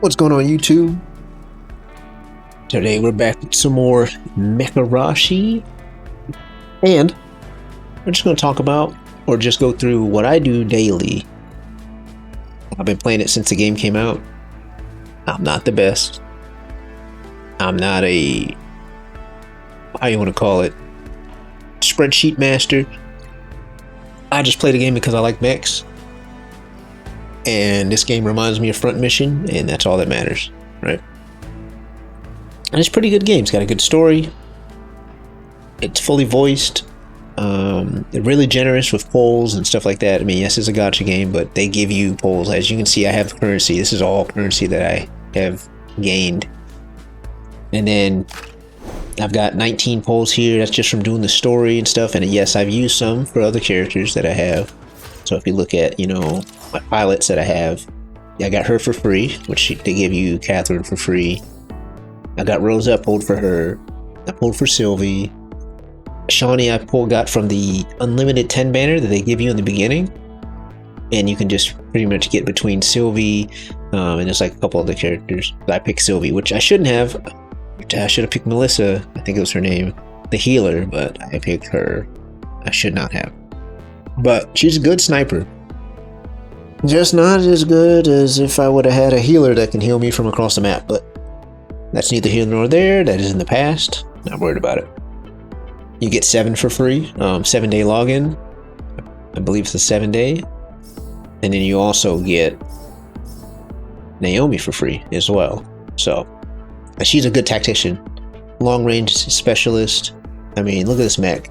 What's going on, YouTube? Today we're back with some more Mecharashi, and we're just going to talk about or just go through what I do daily. I've been playing it since the game came out. I'm not the best. I'm not a, how you want to call it, spreadsheet master. I just play the game because I like mechs. And this game reminds me of Front Mission, and that's all that matters, right? And it's a pretty good game. It's got a good story. It's fully voiced. They're really generous with polls and stuff like that. I mean, yes, it's a gacha game, but they give you polls. As you can see, I have currency. This is all currency that I have gained. And then I've got 19 polls here. That's just from doing the story and stuff. And yes, I've used some for other characters that I have. So if you look at, my pilots that I have, I got her for free, which they give you Catherine for free. I got Rosa, I pulled for her. I pulled for Sylvie. Shawnee I got from the unlimited 10 banner that they give you in the beginning. And you can just pretty much get between Sylvie and there's like a couple other characters. But I picked Sylvie, which I shouldn't have. I should have picked Melissa, I think it was her name, the healer, but I picked her. I should not have. But she's a good sniper. Just not as good as if I would have had a healer that can heal me from across the map, but that's neither here nor there. That is in the past. Not worried about it. You get 7 for free, 7-day login. I believe it's a 7-day. And then you also get Naomi for free as well. So she's a good tactician, long range specialist. I mean, look at this mech.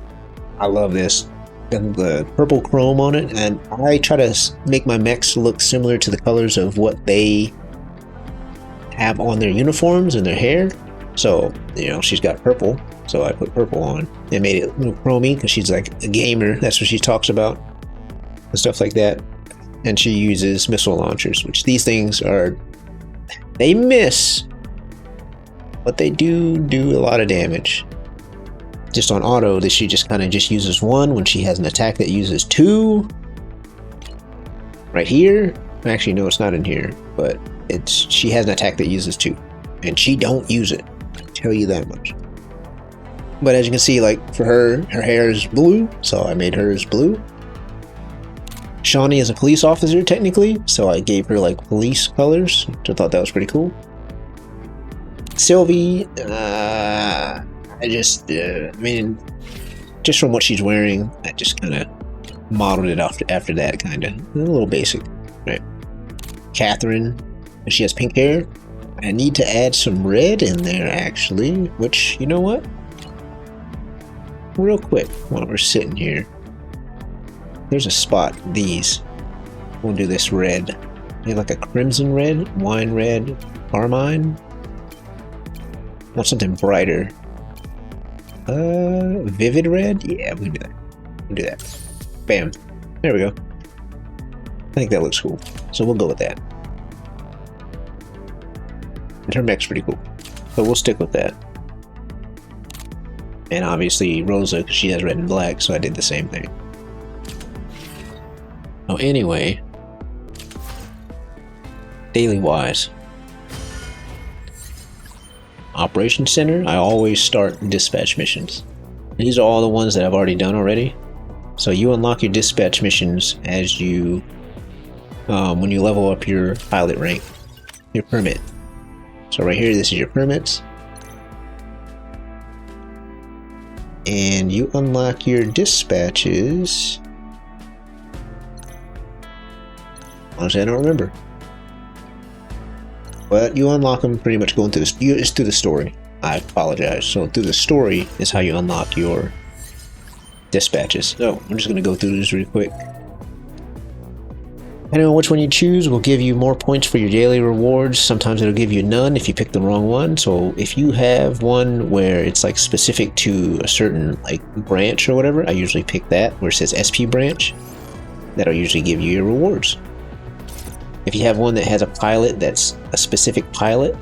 I love this. And the purple chrome on it, and I try to make my mechs look similar to the colors of what they have on their uniforms and their hair. So she's got purple, so I put purple on. It made it a little chromy because she's like a gamer. That's what she talks about and stuff like that. And she uses missile launchers, which these things are, they miss, but they do a lot of damage. Just on auto, that she just kind of just uses 1 when she has an attack that uses 2. Right here, actually no, it's not in here, but she has an attack that uses 2, and she don't use it. I tell you that much. But as you can see, like for her hair is blue, so I made hers blue. Shawnee is a police officer technically, so I gave her like police colors, which I thought that was pretty cool. Sylvie, just from what she's wearing, I just kind of modeled it after that, kind of a little basic, right? Catherine, she has pink hair. I need to add some red in there actually, which, you know what? Real quick, while we're sitting here, there's a spot. We'll do this red. Maybe like a crimson red, wine red, carmine. Want something brighter. Vivid red? Yeah, we can do that. We'll do that. Bam. There we go. I think that looks cool. So we'll go with that. And her mech's pretty cool. But we'll stick with that. And obviously Rosa, because she has red and black, so I did the same thing. Oh, anyway. Daily wise. Operation Center, I always start dispatch missions. These are all the ones that I've already done already. So you unlock your dispatch missions as you, when you level up your pilot rank, your permit. So right here, this is your permits. And you unlock your dispatches. Honestly, I don't remember. But you unlock them pretty much going through this. It's through the story. I apologize. So through the story is how you unlock your dispatches. So I'm just going to go through this real quick. Depending on which one you choose will give you more points for your daily rewards. Sometimes it'll give you none if you pick the wrong one. So if you have one where it's like specific to a certain like branch or whatever, I usually pick that where it says SP branch. That'll usually give you your rewards. If you have one that has a pilot that's a specific pilot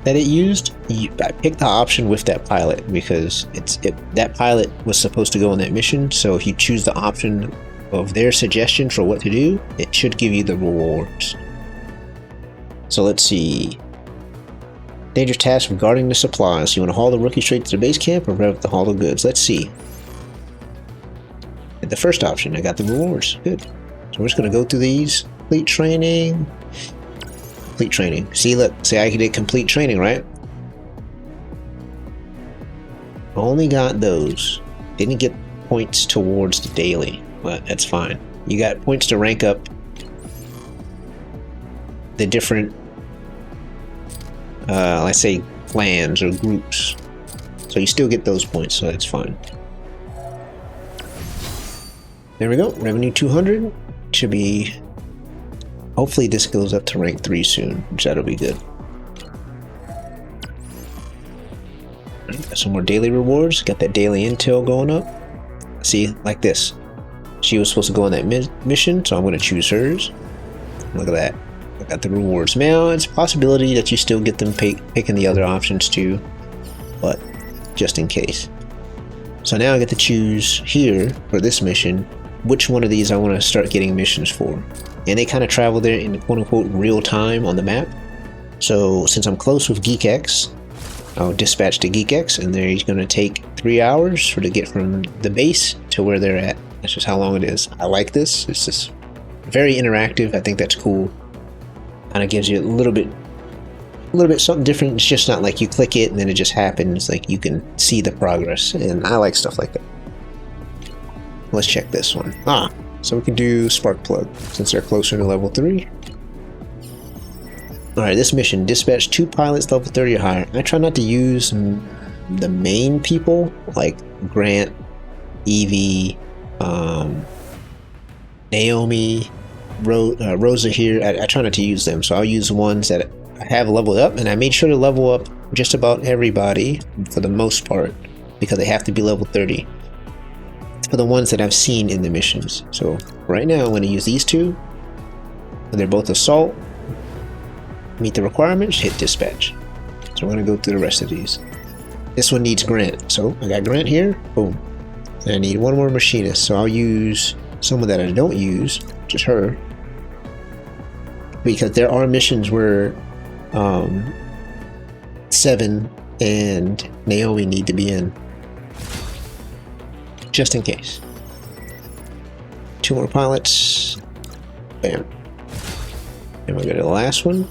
that it used, I picked the option with that pilot because that pilot was supposed to go on that mission. So if you choose the option of their suggestion for what to do, it should give you the rewards. So let's see. Dangerous task of guarding the supplies. You want to haul the rookie straight to the base camp or rev the haul of goods? Let's see. At the first option, I got the rewards. Good. So we're just going to go through these. Complete training. Complete training. See, look. See, I did complete training, right? Only got those. Didn't get points towards the daily, but that's fine. You got points to rank up the different, let's say, clans or groups. So you still get those points, so that's fine. There we go. Revenue 200. Should be... Hopefully this goes up to rank 3 soon, which that'll be good. Got some more daily rewards. Got that daily intel going up. See, like this. She was supposed to go on that mission, so I'm going to choose hers. Look at that. I got the rewards. Now, it's a possibility that you still get them picking the other options too, but just in case. So now I get to choose here for this mission which one of these I want to start getting missions for. And they kind of travel there in quote-unquote real time on the map. So since I'm close with GeekX, I'll dispatch to GeekX, and there he's going to take 3 hours to get from the base to where they're at. That's just how long it is. I like this. It's just very interactive. I think that's cool. Kind of gives you a little bit something different. It's just not like you click it and then it just happens. Like you can see the progress, and I like stuff like that. Let's check this one. So we can do spark plug since they're closer to level 3. Alright, this mission, dispatch 2 pilots level 30 or higher. I try not to use the main people like Grant, Evie, Naomi, Rosa here. I try not to use them, so I'll use ones that I have leveled up, and I made sure to level up just about everybody for the most part because they have to be level 30 for the ones that I've seen in the missions. So right now I'm going to use these 2, and they're both assault. Meet the requirements, hit dispatch. So we're going to go through the rest of these. This one needs Grant, so I got Grant here. Boom. And I need one more machinist, so I'll use someone that I don't use, which is her, because there are missions where Seven and Naomi need to be in, just in case. 2 more pilots. Bam. And we'll go to the last one.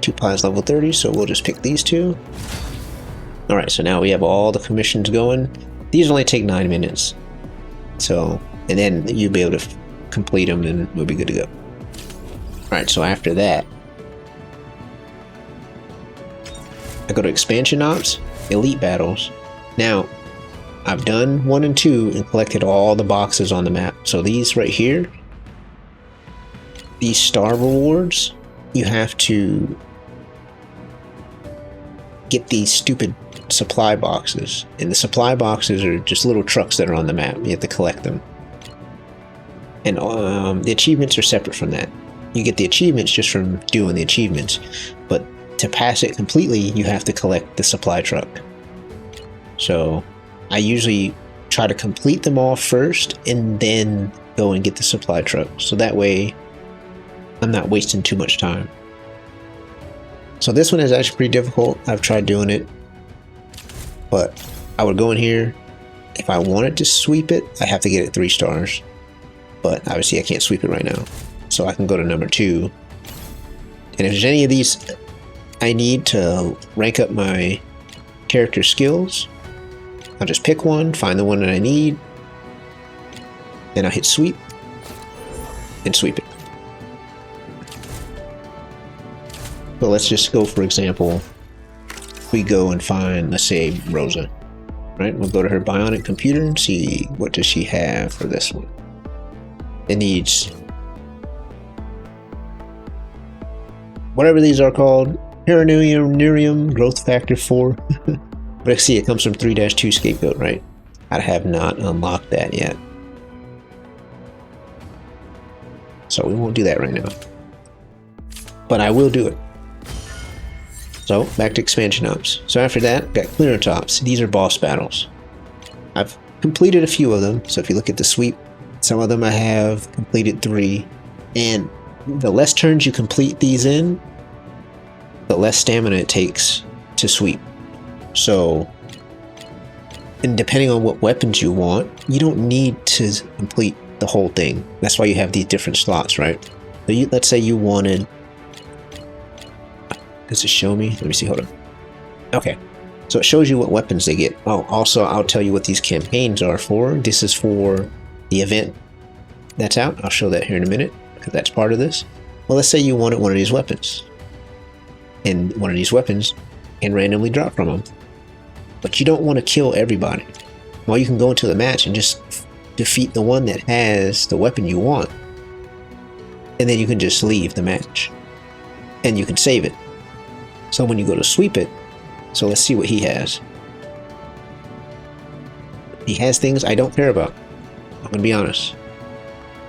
2 pilots level 30, so we'll just pick these 2. Alright, so now we have all the commissions going. These only take 9 minutes. So, and then you'll be able to complete them and we'll be good to go. Alright, so after that, I go to expansion ops, elite battles. Now, I've done 1 and 2 and collected all the boxes on the map. So these right here, these star rewards, you have to get these stupid supply boxes, and the supply boxes are just little trucks that are on the map. You have to collect them, and the achievements are separate from that. You get the achievements just from doing the achievements, but to pass it completely you have to collect the supply truck. So I usually try to complete them all first and then go and get the supply truck, so that way I'm not wasting too much time. So this one is actually pretty difficult. I've tried doing it, but I would go in here. If I wanted to sweep it, I have to get it 3 stars, but obviously I can't sweep it right now, so I can go to number 2. And if there's any of these I need to rank up my character skills, I'll just pick one, find the one that I need, then I'll hit sweep and sweep it. So let's just go, for example, we go and find, let's say, Rosa, right? We'll go to her bionic computer and see what does she have for this one. It needs whatever these are called, Neurium growth factor 4. But I see it comes from 3-2 scapegoat, right? I have not unlocked that yet, so we won't do that right now, but I will do it. So back to expansion ops. So after that, got clearance ops. These are boss battles. I've completed a few of them. So if you look at the sweep, some of them I have completed 3, and the less turns you complete these in, the less stamina it takes to sweep. So, and depending on what weapons you want, you don't need to complete the whole thing. That's why you have these different slots, right? So let's say you wanted, does it show me? Let me see, hold on. Okay, so it shows you what weapons they get. Oh, also I'll tell you what these campaigns are for. This is for the event that's out. I'll show that here in a minute, because that's part of this. Well, let's say you wanted one of these weapons, and one of these weapons can randomly drop from them. But you don't want to kill everybody. Well, you can go into the match and just defeat the one that has the weapon you want, and then you can just leave the match, and you can save it. So when you go to sweep it, so let's see what he has. He has things I don't care about, I'm gonna be honest.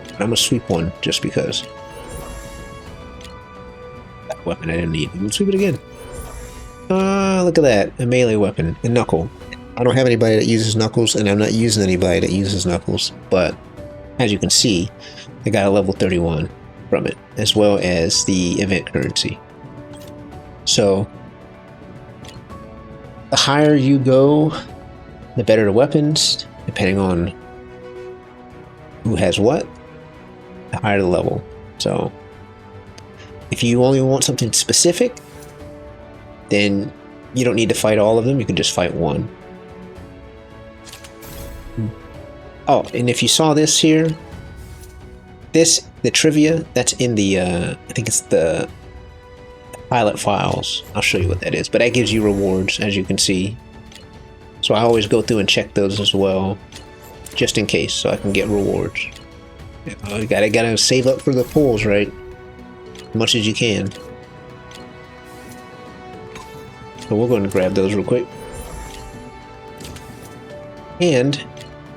But I'm gonna sweep one just because. That weapon I didn't need. I'm gonna sweep it again. Look at that, a melee weapon, a knuckle. I don't have anybody that uses knuckles, and I'm not using anybody that uses knuckles, but as you can see, I got a level 31 from it, as well as the event currency. So, the higher you go, the better the weapons, depending on who has what, the higher the level. So, if you only want something specific, then you don't need to fight all of them, you can just fight one. Oh, and if you saw this here, the trivia that's in the, I think it's the pilot files. I'll show you what that is, but that gives you rewards, as you can see. So I always go through and check those as well, just in case, so I can get rewards. You gotta save up for the pulls, right? As much as you can. So we're going to grab those real quick. And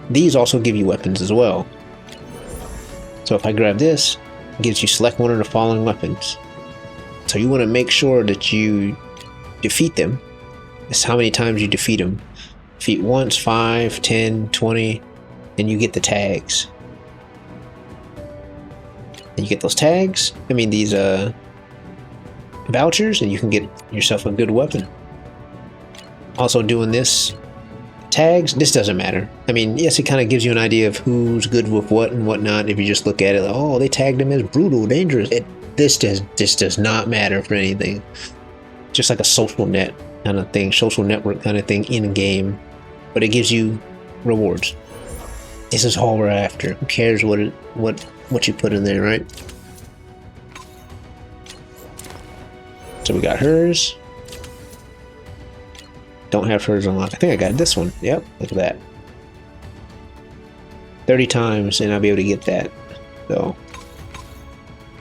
these also give you weapons as well. So if I grab this, it gives you select one of the following weapons. So you want to make sure that you defeat them. It's how many times you defeat them. Defeat once, 5, 10, 20, and you get the tags. And you get those tags, I mean these vouchers, and you can get yourself a good weapon. Also doing this, tags, this doesn't matter. I mean, yes, it kind of gives you an idea of who's good with what and whatnot. If you just look at it, like, oh, they tagged him as brutal, dangerous. This does not matter for anything. Just like a social net kind of thing, social network kind of thing in game, but it gives you rewards. This is all we're after. Who cares what you put in there, right? So we got hers. Don't have hers unlocked. I think I got this one. Yep, look at that. 30 times and I'll be able to get that. So,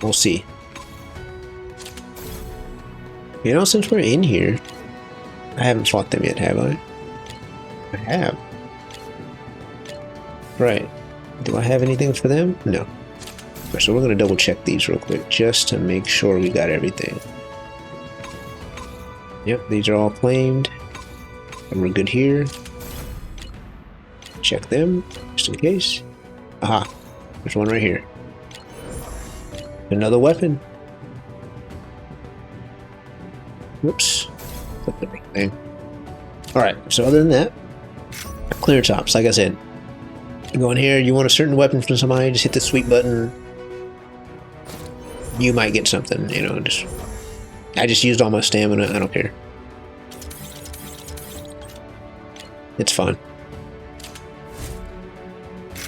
we'll see. You know, since we're in here, I haven't fought them yet, have I? I have. Right. Do I have anything for them? No. So we're going to double check these real quick, just to make sure we got everything. Yep, these are all claimed. And we're good here. Check them, just in case. Aha, there's one right here. Another weapon. Whoops. Click the wrong thing. Alright, so other than that, clear tops, like I said. You go in here, you want a certain weapon from somebody, just hit the sweep button. You might get something, you know, I just used all my stamina, I don't care. It's fun.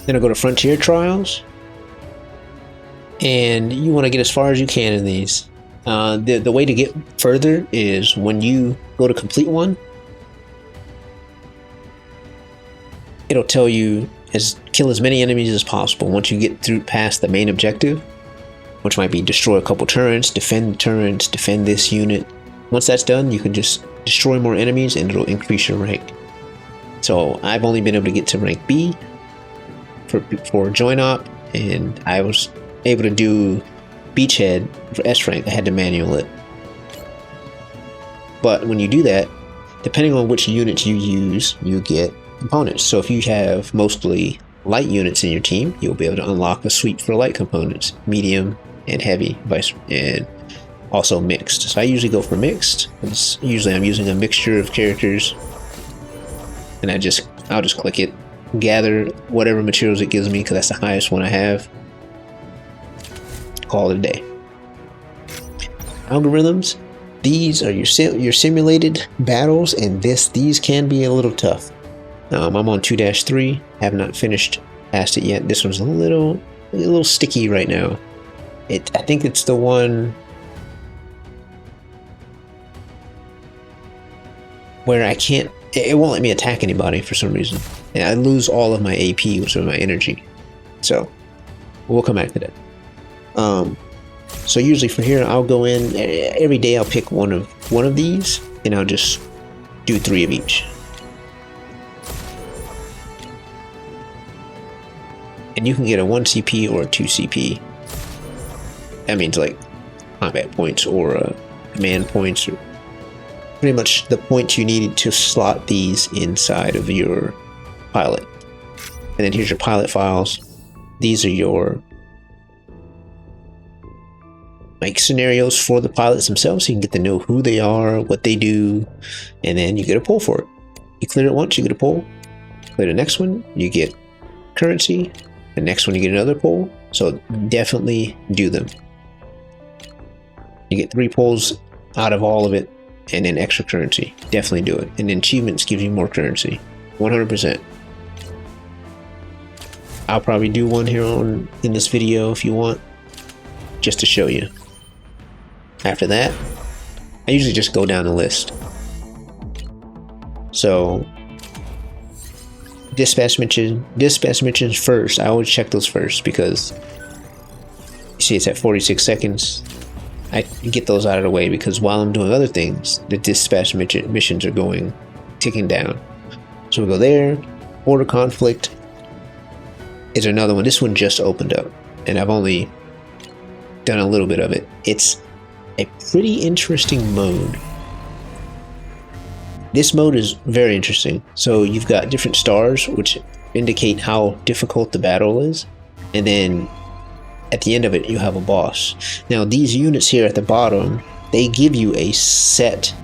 Then I go to Frontier Trials, and you want to get as far as you can in these. The way to get further is when you go to complete one, it'll tell you kill as many enemies as possible once you get through past the main objective, which might be destroy a couple turrets, defend this unit. Once that's done, you can just destroy more enemies and it'll increase your rank. So I've only been able to get to rank B for join op, and I was able to do Beachhead for S rank. I had to manual it. But when you do that, depending on which units you use, you get components. So if you have mostly light units in your team, you'll be able to unlock a sweep for light components. Medium, and heavy, and also mixed. So I usually go for mixed. Usually I'm using a mixture of characters, and I'll just click it, gather whatever materials it gives me because that's the highest one I have. Call it a day. Algorithms. These are your simulated battles, and these can be a little tough. I'm on 2-3. Have not finished past it yet. This one's a little sticky right now. I think it's the one where I can't. It won't let me attack anybody for some reason, and I lose all of my AP, which is my energy. So we'll come back to that. So usually for here, I'll go in every day. I'll pick one of these, and I'll just do 3 of each. And you can get a 1 CP or a 2 CP. That means like combat points or command points, or pretty much the points you need to slot these inside of your pilot. And then here's your pilot files. These are your like scenarios for the pilots themselves, so you can get to know who they are, what they do, and then you get a pull for it. You clear it once, you get a pull. Clear the next one, you get currency. The next one, you get another pull. So definitely do them. You get 3 pulls out of all of it, and then extra currency. Definitely do it. And then achievements give you more currency, 100%. I'll probably do one here in this video if you want, just to show you. After that, I usually just go down the list. So dispatch missions first. I always check those first because you see it's at 46 seconds. I get those out of the way because while I'm doing other things, the dispatch missions are ticking down. So we go there. Border conflict is another one. This one just opened up, and I've only done a little bit of it. It's a pretty interesting mode. This mode is very interesting. So you've got different stars which indicate how difficult the battle is, and then at the end of it you have a boss. Now these units here at the bottom, they give you a set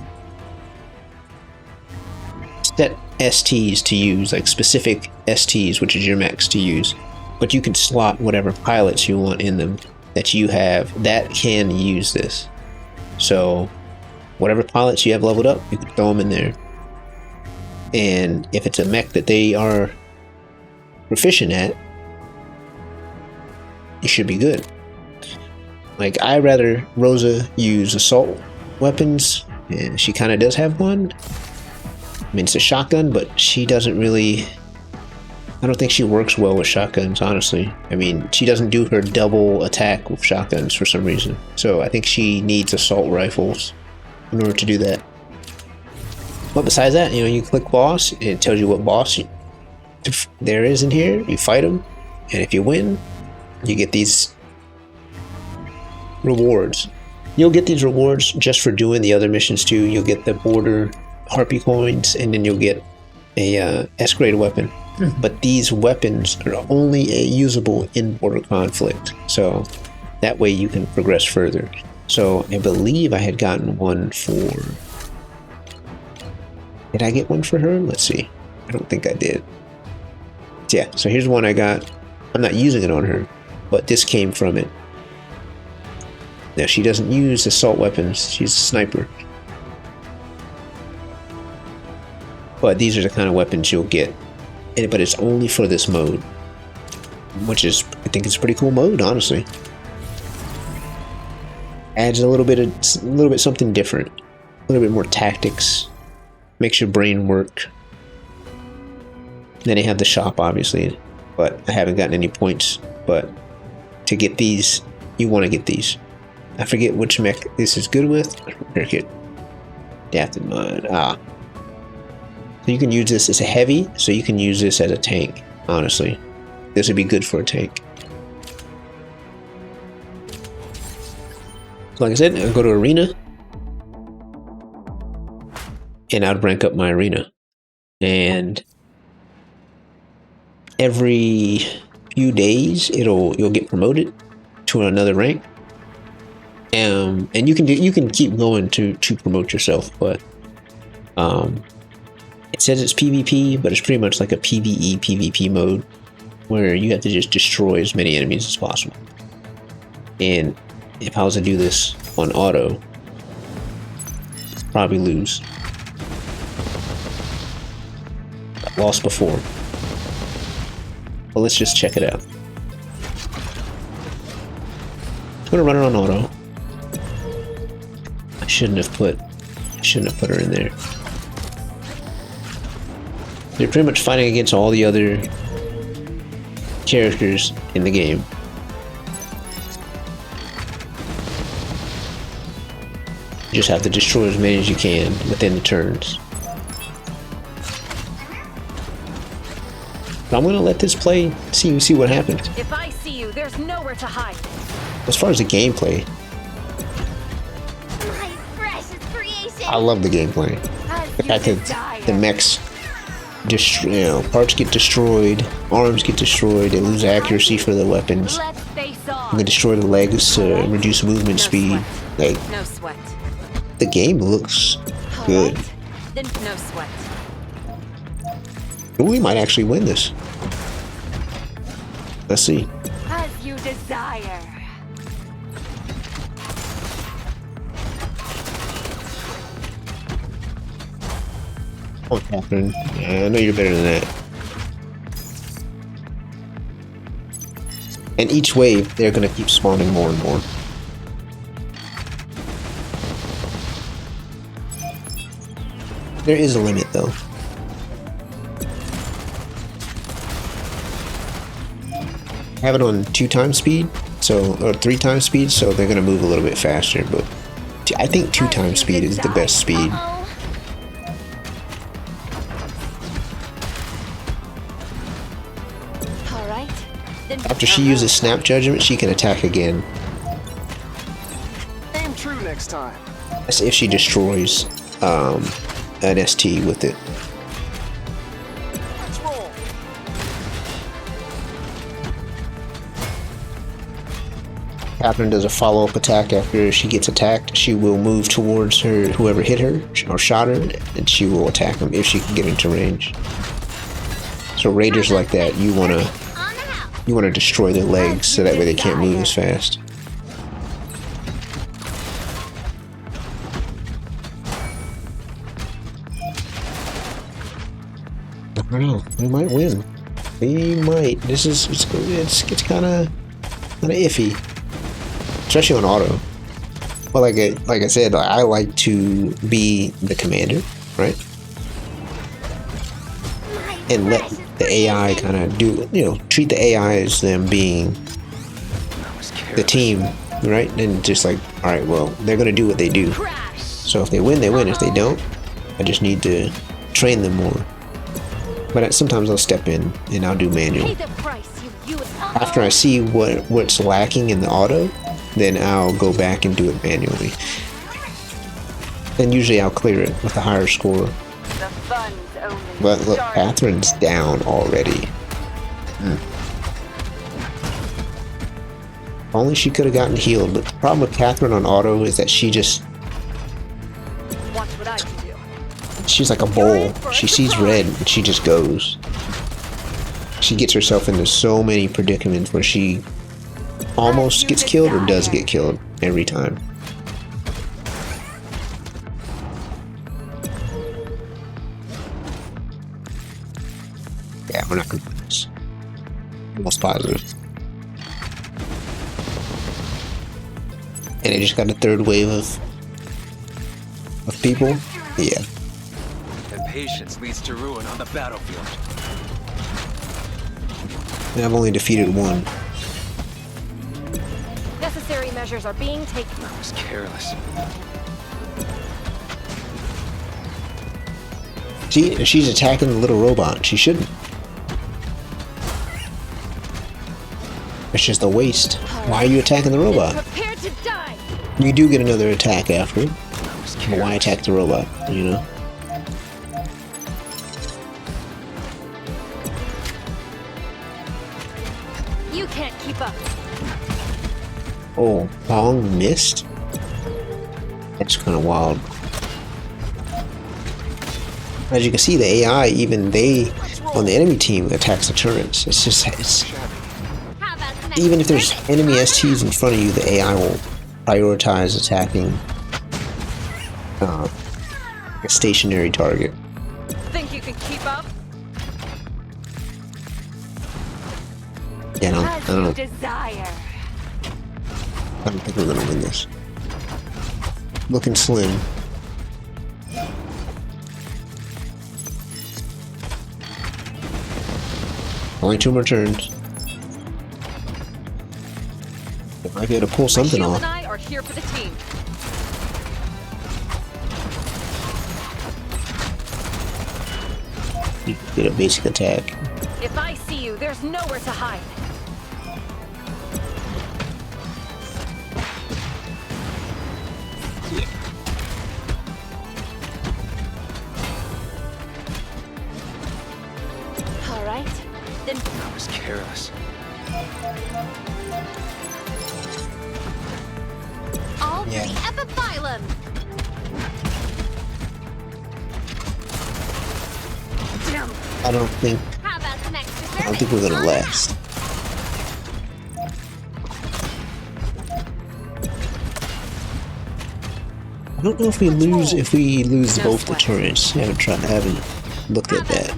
STs to use, like specific STs, which is your mechs to use, but you can slot whatever pilots you want in them that you have that can use this. So whatever pilots you have leveled up, you can throw them in there. And if it's a mech that they are proficient at, you should be good. Like, I rather Rosa use assault weapons, and she kind of does have one. I mean, it's a shotgun, but she doesn't really... I don't think she works well with shotguns, honestly. I mean, she doesn't do her double attack with shotguns for some reason. So I think she needs assault rifles in order to do that. But besides that, you click boss, and it tells you what boss there is in here. You fight them, and if you win, you get these rewards. You'll get these rewards just for doing the other missions too. You'll get the border harpy coins, and then you'll get a S-grade weapon. But these weapons are only usable in border conflict, so that way you can progress further. So I believe I had gotten one for... Did I get one for her? Let's see. I don't think I did. Yeah, so here's one I got. I'm not using it on her, but this came from it. Now, she doesn't use assault weapons. She's a sniper. But these are the kind of weapons you'll get. But it's only for this mode, which is, I think it's a pretty cool mode, honestly. Adds a little bit something different, a little bit more tactics, makes your brain work. Then they have the shop, obviously, but I haven't gotten any points. But to get these, you want to get these. I forget which mech this is good with. Cricket, adapted mod. So you can use this as a heavy, so you can use this as a tank, honestly. This would be good for a tank. So like I said, I'll go to arena, and I'd rank up my arena. And every few days, you'll get promoted to another rank. And you can keep going to promote yourself, but it says it's PvP, but it's pretty much like a PvE PvP mode where you have to just destroy as many enemies as possible. And if I was to do this on auto, I'd probably lose. I've lost before. But let's just check it out. I'm gonna run it on auto. I shouldn't have put her in there. You're pretty much fighting against all the other characters in the game. You just have to destroy as many as you can within the turns. But I'm gonna let this play, see what happens. If I see you, there's nowhere to hide. As far as the gameplay, My precious creation. I love the gameplay. The fact that the mechs, parts get destroyed, arms get destroyed, they lose accuracy for the weapons. Let's face off. You can destroy the legs to reduce movement speed. Like, No sweat. the game looks good. Alright, then no sweat. We might actually win this. Let's see. As you desire. Oh, Catherine. Yeah, I know you're better than that. And each wave, they're gonna keep spawning more and more. There is a limit, though. I have it on 2x speed, or 3x speed, so they're gonna move a little bit faster. But I think 2x speed is the best speed. After she uses Snap Judgment, she can attack again. Aim true next time. That's if she destroys an ST with it. Let's roll. Catherine does a follow-up attack after she gets attacked. She will move towards her, whoever hit her or shot her, and she will attack them if she can get into range. So raiders like that, you wanna destroy their legs so that way they can't move as fast. I don't know. We might win. We might. It's kind of iffy, especially on auto. Well, like I said, I like to be the commander, right? And let the AI kind of treat the AI as them being the team, right? And just like, all right, well, they're gonna do what they do. So if they win, they win. If they don't, I just need to train them more. But sometimes I'll step in and I'll do manual. After I see what's lacking in the auto, then I'll go back and do it manually. And usually I'll clear it with a higher score. But look, Catherine's down already. Only she could have gotten healed, but the problem with Catherine on auto is that she just... Watch what I can do. She's like a bowl. She sees red and she just goes. She gets herself into so many predicaments where she almost gets killed or does get killed every time. Yeah, we're not gonna do this. Almost positive. And they just got a third wave of people. Yeah. Impatience leads to ruin on the battlefield. And I've only defeated one. Necessary measures are being taken. I was careless. See, she's attacking the little robot. She shouldn't. It's just a waste. Why are you attacking the robot? Prepare to die. You do get another attack after. But why attack the robot, you know? You can't keep up. Oh, Pong missed? That's kind of wild. As you can see, the AI, even they, on the enemy team, attacks the turrets. It's just, even if there's enemy STs in front of you, the AI will prioritize attacking a stationary target. Think you can keep up? Yeah, I don't Desire. think we're gonna win this. Looking slim. Only 2 more turns. Might be able to pull something Shield off. and I are here for the team. You can get a basic attack. If I see you, there's nowhere to hide. All right, then. I was careless. All Yeah. the epiphyllum. Damn. I don't think How about the next I don't think we're gonna last. I don't know if we lose both the turrets. I haven't looked at that.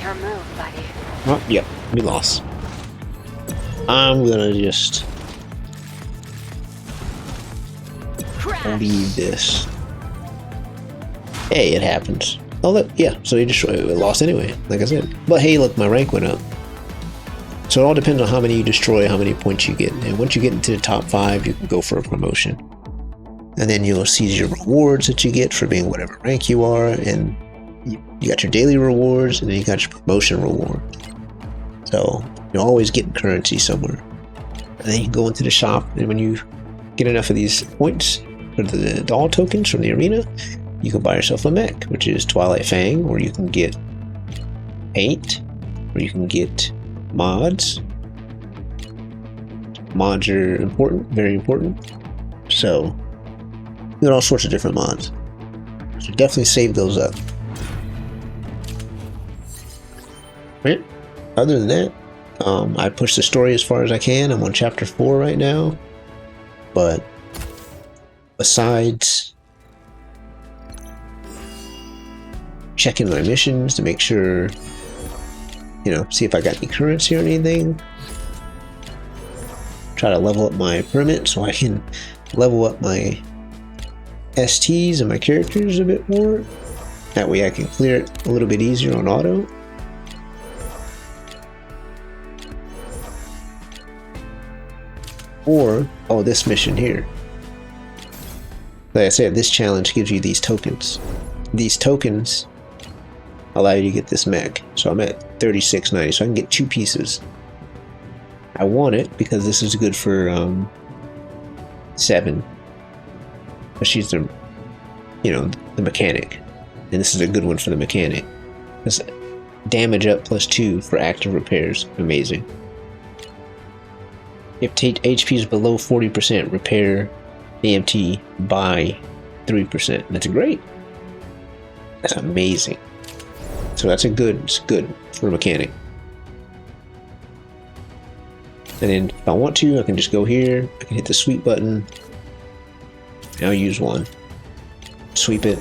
Your move, buddy. Oh, yep, we lost. I'm gonna just Crash. leave this. Hey, it happens. Oh, yeah. So you just lost anyway, like I said. But hey, look, my rank went up. So it all depends on how many you destroy, how many points you get. And once you get into the top 5, you can go for a promotion. And then you'll see your rewards that you get for being whatever rank you are. And you got your daily rewards, and then you got your promotion reward. So you're always getting currency somewhere. And then you can go into the shop, and when you get enough of these points for the doll tokens from the arena, you can buy yourself a mech, which is Twilight Fang, or you can get paint, or you can get mods. Mods are important, very important. So you get all sorts of different mods. So definitely save those up. Right? Other than that, I push the story as far as I can. I'm on chapter 4 right now. But besides checking my missions to make sure, see if I got any currency or anything. Try to level up my permit so I can level up my STs and my characters a bit more. That way I can clear it a little bit easier on auto. Or, this mission here. Like I said, this challenge gives you these tokens. These tokens allow you to get this mech. So I'm at 36.90, so I can get 2 pieces. I want it because this is good for 7. But she's the mechanic. And this is a good one for the mechanic. This damage up +2 for active repairs. Amazing. If HP is below 40%, repair AMT by 3%. That's great. That's amazing. So it's good for a mechanic. And then if I want to, I can just go here. I can hit the sweep button. And I'll use one. Sweep it.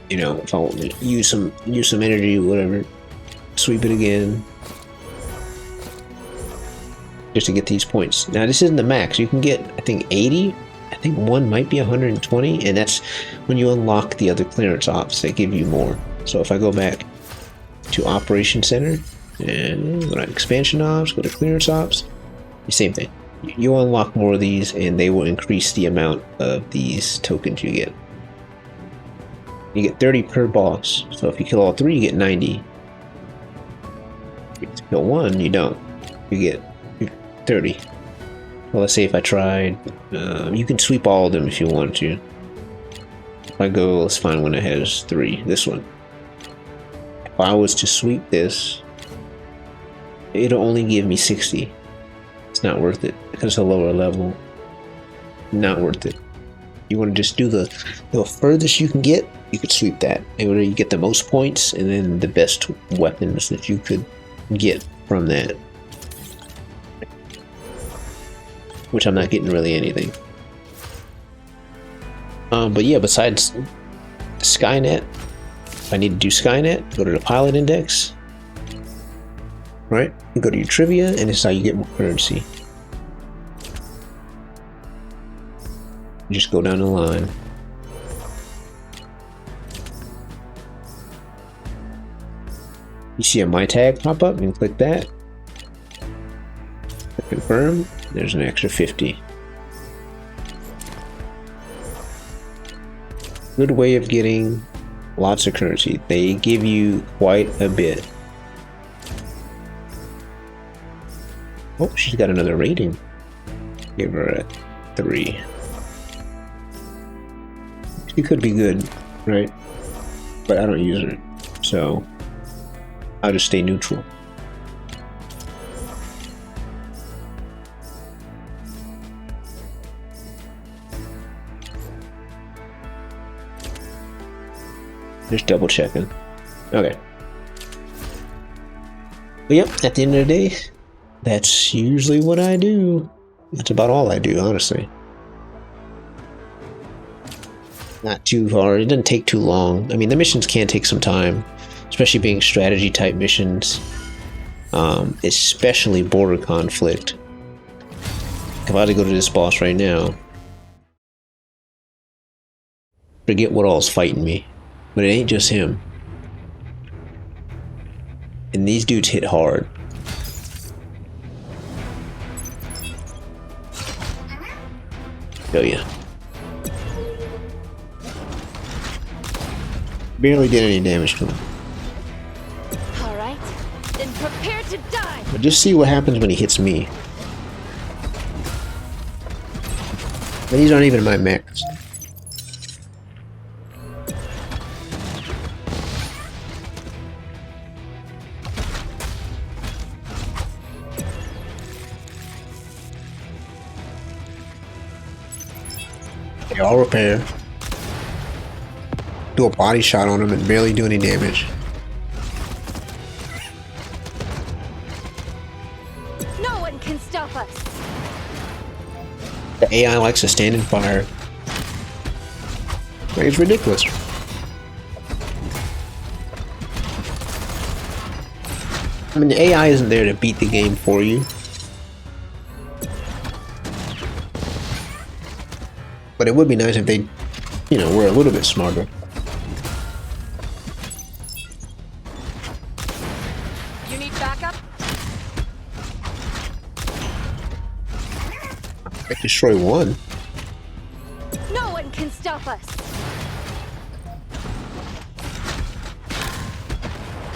If I want to use some energy, whatever. Sweep it again. Just to get these points. Now this isn't the max. You can get, I think, 80. I think one might be 120, and that's when you unlock the other clearance ops that give you more. So if I go back to Operation Center and go to expansion ops, go to clearance ops, the same thing. You unlock more of these, and they will increase the amount of these tokens you get. You get 30 per boss. So if you kill all 3, you get 90. If you kill 1, you don't. You get 30. Well, let's say if I tried, you can sweep all of them if you want to. If I let's find one that has 3. This one. If I was to sweep this, it'll only give me 60. It's not worth it because it's a lower level. Not worth it. You want to just do the furthest you can get, you could sweep that. And where you get the most points, and then the best weapons that you could get from that. Which I'm not getting really anything. But yeah, besides Skynet, if I need to do Skynet, go to the pilot index. Right? You go to your trivia, and this is how you get more currency. You just go down the line. You see a My Tag pop up, and click that. Click confirm, there's an extra 50. Good way of getting lots of currency. They give you quite a bit. Oh, she's got another rating. Give her a 3. She could be good, right? But I don't use her, so I'll just stay neutral. Just double checking. Okay. But yep, at the end of the day, that's usually what I do. That's about all I do, honestly. Not too hard. It doesn't take too long. I mean, the missions can take some time, especially being strategy type missions. Especially border conflict. If I had to go to this boss right now, forget what all's fighting me. But it ain't just him. And these dudes hit hard. Oh yeah. Barely did any damage to him. Alright, then prepare to die! But just see what happens when he hits me. And these aren't even my mechs. They all repair. Do a body shot on him and barely do any damage. No one can stop us! The AI likes to stand and fire. Like, it's ridiculous. I mean, the AI isn't there to beat the game for you. But it would be nice if they, you know, were a little bit smarter. You need backup? I destroy one. No one can stop us!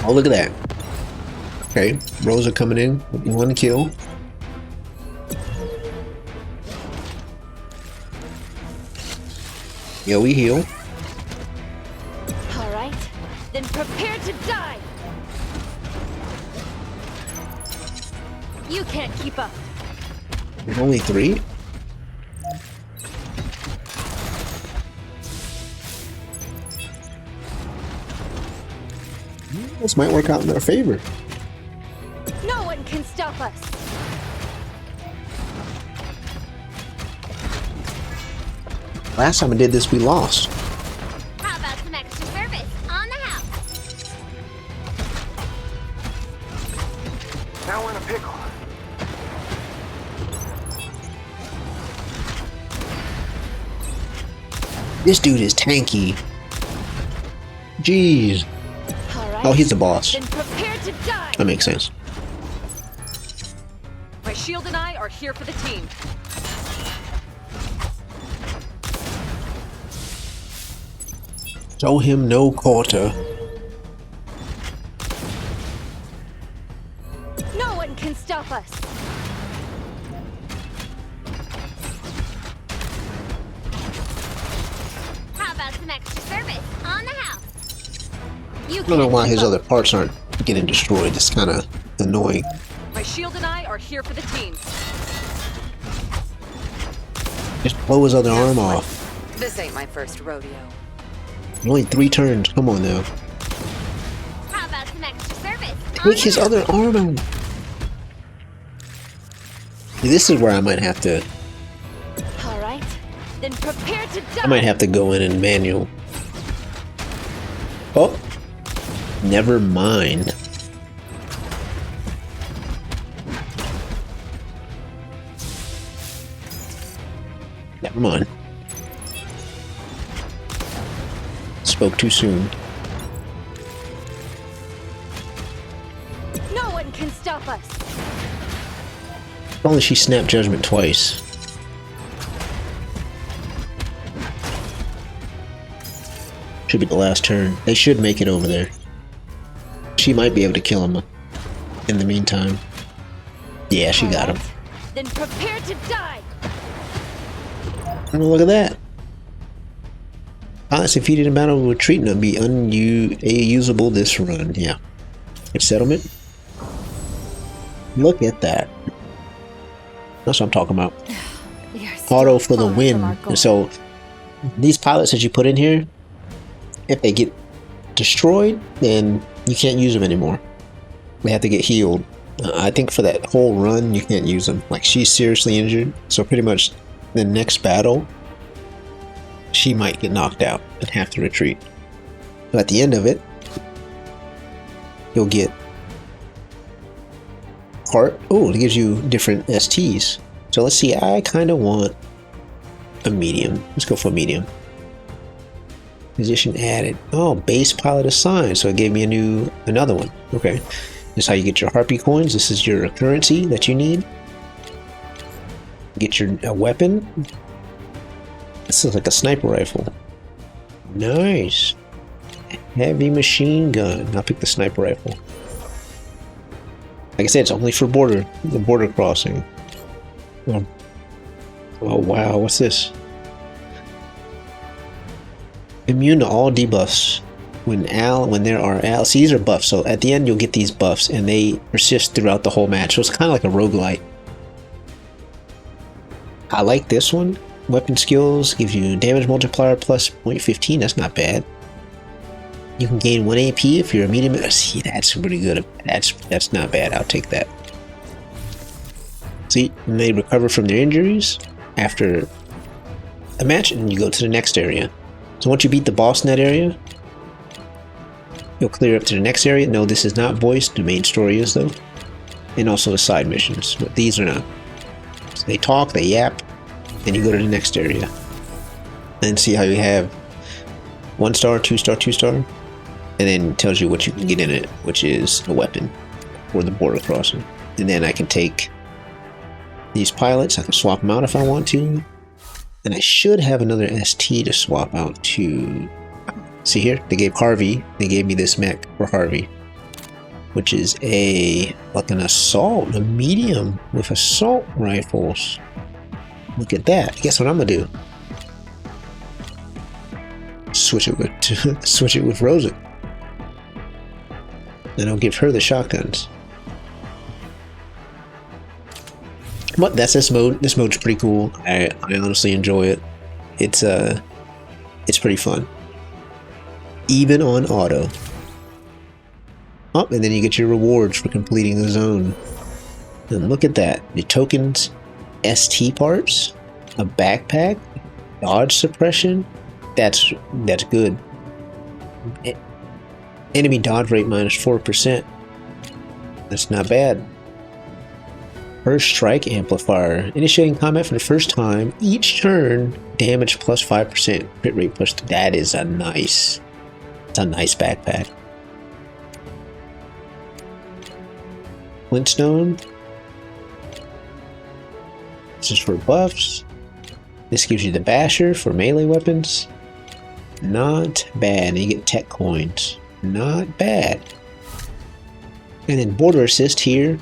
Oh, look at that. Okay, Rosa coming in with one kill. Yeah, we heal. Alright, then prepare to die! You can't keep up. There's only 3? This might work out in their favor. No one can stop us! Last time I did this, we lost. How about some extra service on the house? Now we're in a pickle. This dude is tanky. Jeez. Alright, Oh, he's the boss. then prepare to die! That makes sense. My shield and I are here for the team. Show him no quarter. No one can stop us! How about some extra service on the house? You I don't know why his other parts aren't getting destroyed. It's kind of annoying. My My shield and I are here for the team. Just blow his other arm off. This ain't my first rodeo. Only 3 turns. Come on now. How about some extra service? Take his other arm out. This is where I might have to. All right, then prepare to die. I might have to go in and manual. Oh, never mind. Never mind. Spoke too soon. No one can stop us. If only she snapped judgment twice. Should be the last turn. They should make it over there. She might be able to kill him in the meantime. Yeah, she got him. Then prepare to die. Oh, look at that. Pilots defeated in battle with retreat and be unusable this run. Yeah. It's settlement. Look at that. That's what I'm talking about. Auto for the win. And so these pilots that you put in here, if they get destroyed, then you can't use them anymore. They have to get healed. I think for that whole run, you can't use them. Like, she's seriously injured, so pretty much the next battle, she might get knocked out and have to retreat. But at the end of it, you'll get part. Oh, it gives you different STs. So let's see, I kind of want a medium. Let's go for a medium. Position added. Oh, base pilot assigned. So it gave me another one. Okay. This is how you get your harpy coins. This is your currency that you need. Get your weapon. This is like a sniper rifle. Nice. Heavy machine gun. I'll pick the sniper rifle. Like I said, it's only for the border crossing. Oh wow, what's this? Immune to all debuffs. When there are allies. See, these are buffs, so at the end you'll get these buffs and they persist throughout the whole match. So it's kind of like a roguelite. I like this one. Weapon skills gives you damage multiplier plus 0.15. That's not bad. You can gain 1 AP if you're a medium. See, that's pretty good. That's not bad. I'll take that. See, and they recover from their injuries after a match, and you go to the next area. So once you beat the boss in that area, you'll clear up to the next area. No, this is not voiced. The main story is, though. And also the side missions. But these are not. So they talk, they yap, then you go to the next area. And see how you have 1 star, 2 star, 2 star. And then tells you what you can get in it, which is a weapon for the border crossing. And then I can take these pilots. I can swap them out if I want to. And I should have another ST to swap out to. See here, they gave Harvey. They gave me this mech for Harvey, which is like an assault, a medium with assault rifles. Look at that. Guess what I'm gonna do? Switch it with Rosa. Then I'll give her the shotguns. But that's this mode. This mode's pretty cool. I honestly enjoy it. It's pretty fun. Even on auto. Oh, and then you get your rewards for completing the zone. And look at that. The tokens, ST parts, a backpack, dodge suppression. That's good. Enemy dodge rate minus 4%. That's not bad. First strike amplifier. Initiating combat for the first time. Each turn, damage plus 5%. Crit rate plus 2. That is a nice. It's a nice backpack. Flintstone. This is for buffs. This gives you the basher for melee weapons. Not bad. And you get tech coins. Not bad. And then border assist here.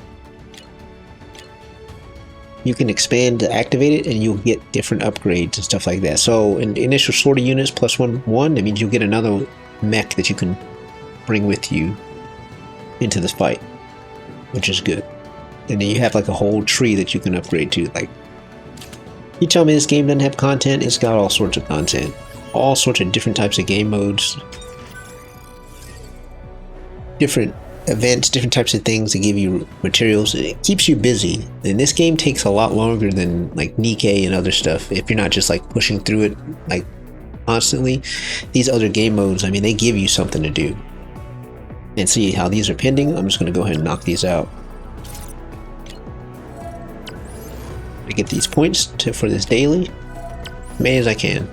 You can expand to activate it and you'll get different upgrades and stuff like that. So in initial sortie units plus 1, that means you'll get another mech that you can bring with you into this fight, which is good. And then you have like a whole tree that you can upgrade to. Like, you tell me this game doesn't have content? It's got all sorts of content. All sorts of different types of game modes. Different events, different types of things that give you materials. It keeps you busy. And this game takes a lot longer than like Nikkei and other stuff. If you're not just like pushing through it like constantly. These other game modes, I mean, they give you something to do. And see how these are pending? I'm just going to go ahead and knock these out. To get these points for this daily, many as I can.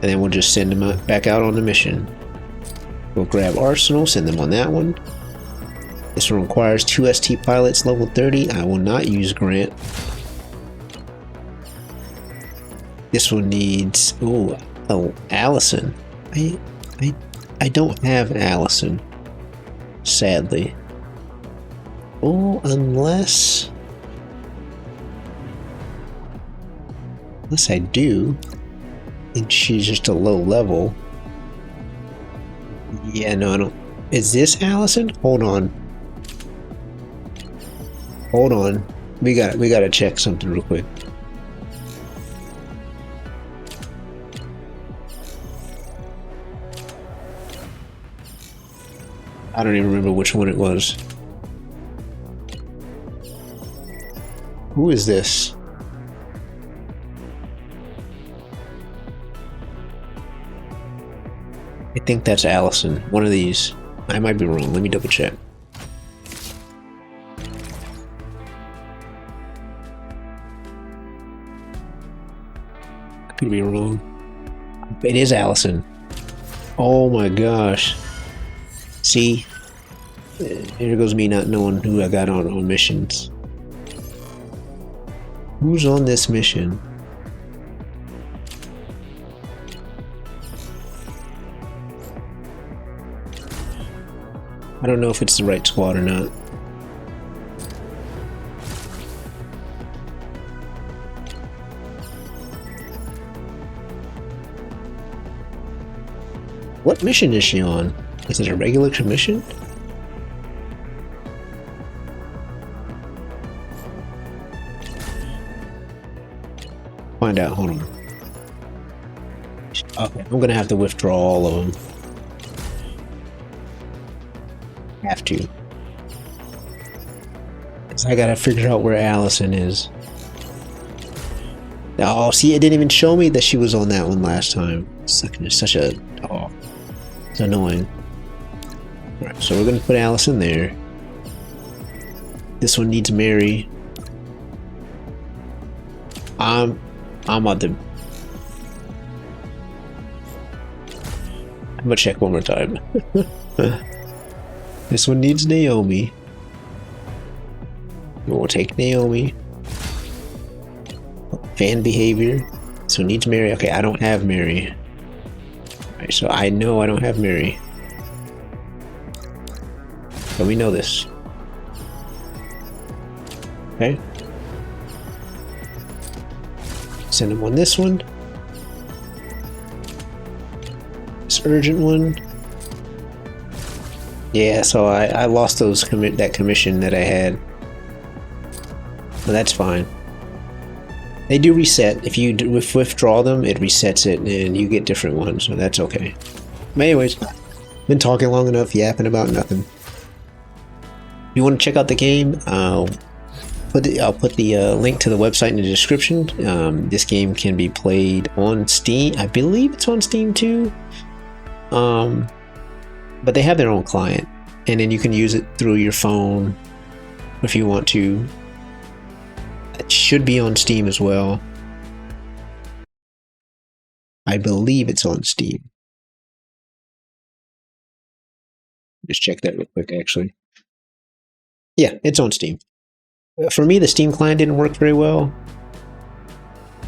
And then we'll just send them back out on the mission. We'll grab Arsenal, send them on that one. This one requires 2 ST pilots, level 30. I will not use Grant. This one needs, oh, Allison. I don't have Allison, sadly. Oh, unless I do. I think she's just a low level. Yeah, no, I don't. Is this Allison? Hold on. Hold on. We gotta check something real quick. I don't even remember which one it was. Who is this? I think that's Allison. One of these. I might be wrong. Let me double check. I could be wrong. It is Allison. Oh my gosh. See? Here goes me not knowing who I got on missions. Who's on this mission? I don't know if it's the right squad or not. What mission is she on? Is it a regular commission? Find out, hold on. Okay, I'm gonna have to withdraw all of them. Have to. Because I gotta figure out where Allison is. Oh, see, it didn't even show me that she was on that one last time. It's such a... Oh, it's annoying. Alright, so we're gonna put Allison there. This one needs Mary. I'm about to... I'm gonna check one more time. This one needs Naomi. We'll take Naomi. Fan behavior. This one needs Mary. Okay, I don't have Mary. Alright, so I know I don't have Mary. So we know this. Okay. Send him on this one. This urgent one. Yeah, so I lost those that commission that I had. But that's fine. They do reset. If you withdraw them, it resets it and you get different ones, so that's okay. But anyways, been talking long enough, yapping about nothing. If you want to check out the game, I'll put the link to the website in the description. This game can be played on Steam. I believe it's on Steam too. But they have their own client, and then you can use it through your phone if you want to. It should be on Steam as well. I believe it's on Steam. Just check that real quick, actually. Yeah, it's on Steam. For me, the Steam client didn't work very well,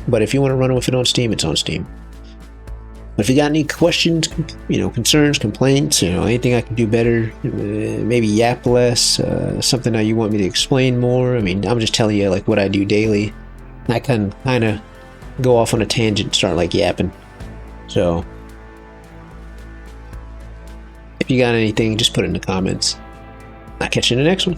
but if you want to run with it on Steam, it's on Steam. If you got any questions, concerns, complaints, anything I can do better, maybe yap less, something that you want me to explain more. I mean, I'm just telling you like what I do daily. I can kind of go off on a tangent and start like yapping. So If you got anything, just put it in the comments. I'll catch you in the next one.